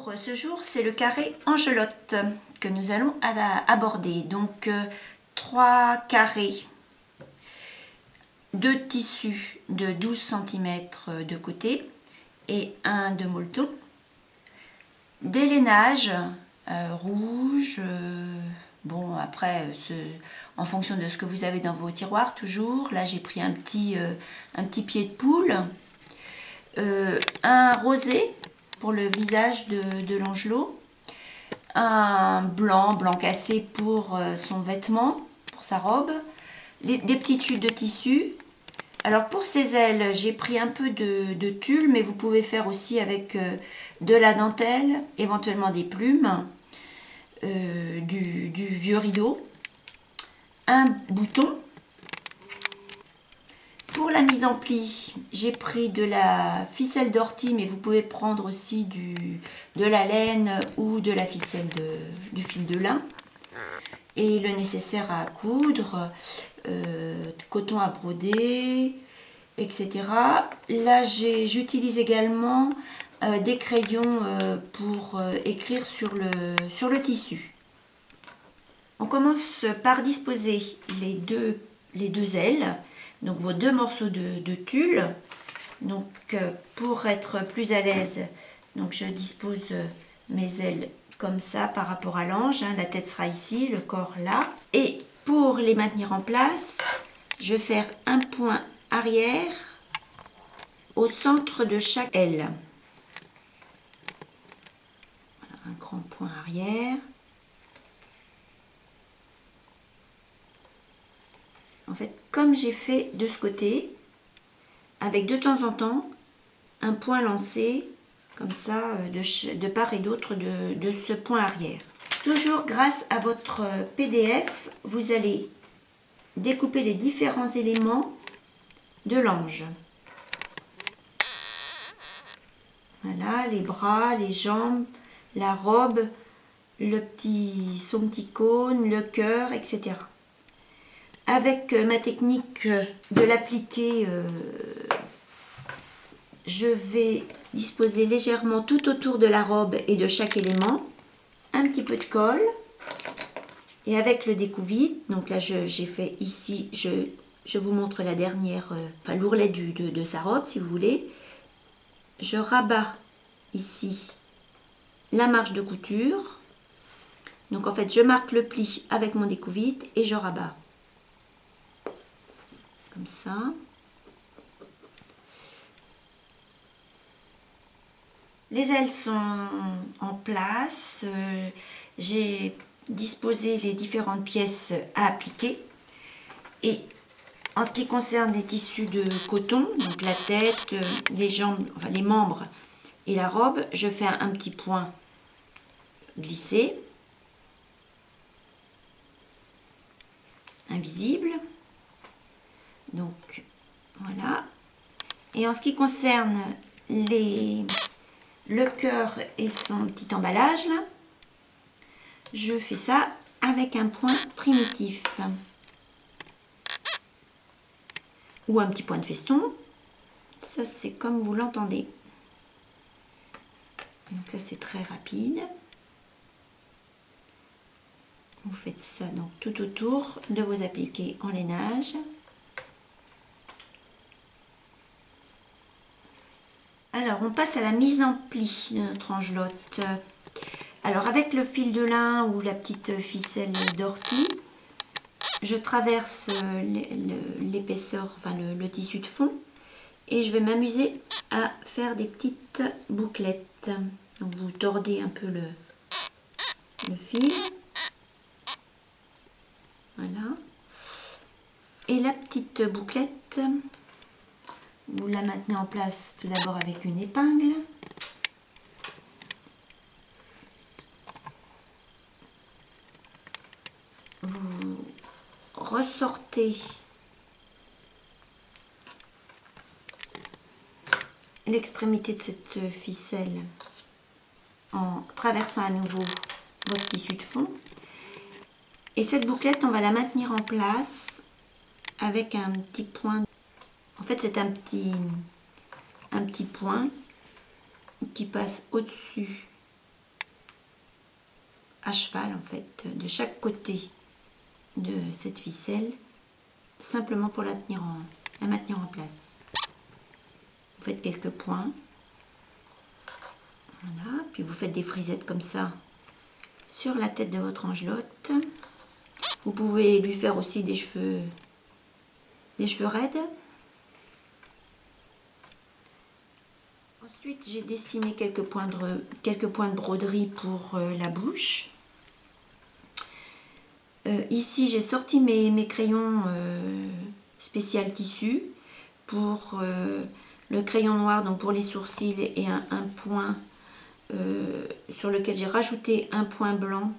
Pour ce jour, c'est le carré Angelotte que nous allons aborder. Donc 3 carrés, 2 tissus de 12 cm de côté et un de molleton, des lainages rouges, bon après en fonction de ce que vous avez dans vos tiroirs toujours. Là j'ai pris un petit pied de poule, un rosé pour le visage de l'Angelot, un blanc cassé pour son vêtement, pour sa robe, des petites chutes de tissu. Alors pour ses ailes, j'ai pris un peu de tulle, mais vous pouvez faire aussi avec de la dentelle, éventuellement des plumes, du vieux rideau, un bouton. Pour la mise en pli, j'ai pris de la ficelle d'ortie, mais vous pouvez prendre aussi de la laine ou de la ficelle du fil de lin. Et le nécessaire à coudre, coton à broder, etc. Là, j'utilise également des crayons pour écrire sur le tissu. On commence par disposer les deux ailes. Donc vos 2 morceaux de tulle. Donc pour être plus à l'aise, donc je dispose mes ailes comme ça par rapport à l'ange. La tête sera ici, le corps là. Et pour les maintenir en place, je vais faire un point arrière au centre de chaque aile. Voilà, un grand point arrière. En fait, comme j'ai fait de ce côté, avec de temps en temps un point lancé, comme ça, de part et d'autre de ce point arrière. Toujours grâce à votre PDF, vous allez découper les différents éléments de l'ange. Voilà, les bras, les jambes, la robe, son petit cône, le cœur, etc. Avec ma technique de l'appliquer, je vais disposer légèrement tout autour de la robe et de chaque élément, un petit peu de colle, et avec le découvite, donc là j'ai fait ici, je vous montre la dernière, enfin l'ourlet de sa robe si vous voulez. Je rabats ici la marge de couture, donc en fait je marque le pli avec mon découvite et je rabats. Comme ça. Les ailes sont en place. J'ai disposé les différentes pièces à appliquer. Et en ce qui concerne les tissus de coton, donc la tête, les jambes, enfin les membres et la robe, je fais un petit point glissé, invisible. Donc voilà. Et en ce qui concerne le cœur et son petit emballage là, je fais ça avec un point primitif ou un petit point de feston. Ça c'est comme vous l'entendez. Donc ça c'est très rapide. Vous faites ça donc tout autour de vos appliqués en lainage. Alors, on passe à la mise en pli de notre Angelotte. Alors, avec le fil de lin ou la petite ficelle d'ortie, je traverse l'épaisseur, enfin le tissu de fond, et je vais m'amuser à faire des petites bouclettes. Donc, vous tordez un peu le fil. Voilà. Et la petite bouclette, vous la maintenez en place tout d'abord avec une épingle. Vous ressortez l'extrémité de cette ficelle en traversant à nouveau votre tissu de fond. Et cette bouclette, on va la maintenir en place avec un petit point. En fait, c'est un petit point qui passe au-dessus à cheval en fait de chaque côté de cette ficelle, simplement pour la maintenir en place. Vous faites quelques points, voilà, puis vous faites des frisettes comme ça sur la tête de votre angelotte. Vous pouvez lui faire aussi des cheveux raides. Ensuite, j'ai dessiné quelques points de broderie pour la bouche. Ici, j'ai sorti mes crayons spécial tissu pour le crayon noir, donc pour les sourcils, et un point sur lequel j'ai rajouté un point blanc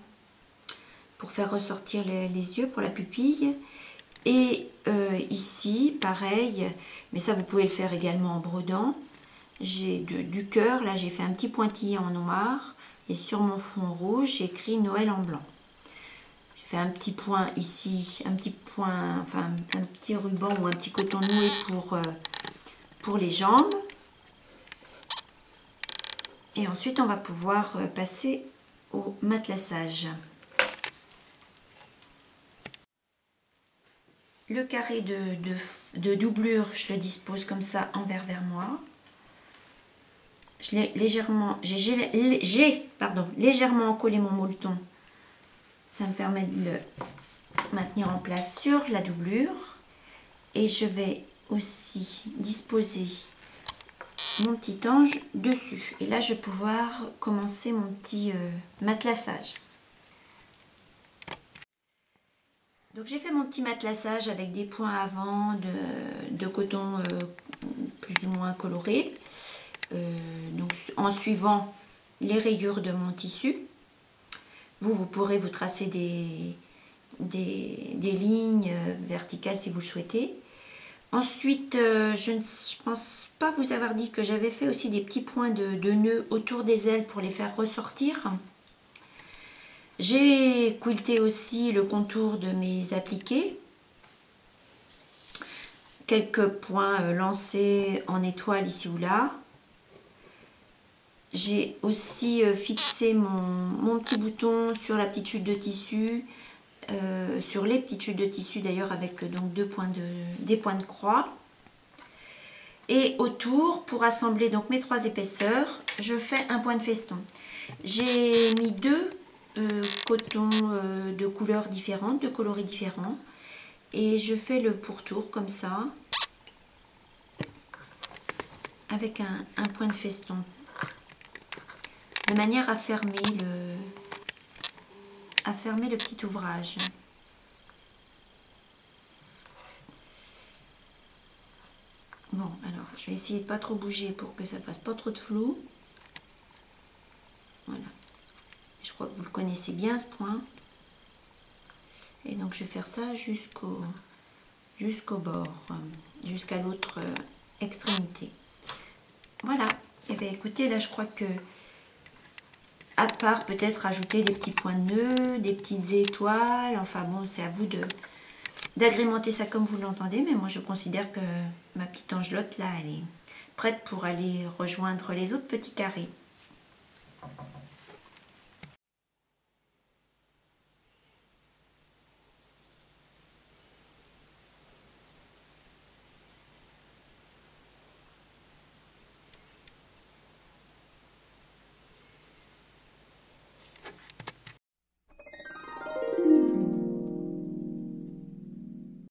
pour faire ressortir les yeux pour la pupille. Et ici, pareil, mais ça vous pouvez le faire également en brodant. J'ai du cœur, là j'ai fait un petit pointillé en noir, et sur mon fond rouge, j'ai écrit Noël en blanc. J'ai fait un petit point ici, un petit point, enfin un petit ruban ou un petit coton noué pour les jambes. Et ensuite, on va pouvoir passer au matelassage. Le carré de doublure, je le dispose comme ça envers vers moi. J'ai légèrement encollé mon molleton. Ça me permet de le maintenir en place sur la doublure. Et je vais aussi disposer mon petit ange dessus. Et là, je vais pouvoir commencer mon petit matelassage. Donc j'ai fait mon petit matelassage avec des points avant de coton plus ou moins coloré. Donc en suivant les rayures de mon tissu. Vous pourrez vous tracer des lignes verticales si vous le souhaitez. Ensuite, je ne pense pas vous avoir dit que j'avais fait aussi des petits points de nœuds autour des ailes pour les faire ressortir. J'ai quilté aussi le contour de mes appliqués. Quelques points lancés en étoile ici ou là. J'ai aussi fixé mon petit bouton sur la petite chute de tissu, sur les petites chutes de tissu d'ailleurs, avec donc des points de croix. Et autour, pour assembler donc mes 3 épaisseurs, je fais un point de feston. J'ai mis 2 cotons de couleurs différentes, de coloris différents, et je fais le pourtour comme ça, avec un point de feston, de manière à fermer le petit ouvrage. Bon, alors je vais essayer de pas trop bouger pour que ça fasse pas trop de flou. Voilà. Je crois que vous le connaissez bien ce point. Et donc je vais faire ça jusqu'au bord, jusqu'à l'autre extrémité. Voilà. Et bien écoutez, là je crois que, à part peut-être ajouter des petits points de nœud, des petites étoiles, enfin bon, c'est à vous d'agrémenter ça comme vous l'entendez, mais moi je considère que ma petite angelotte là, elle est prête pour aller rejoindre les autres petits carrés.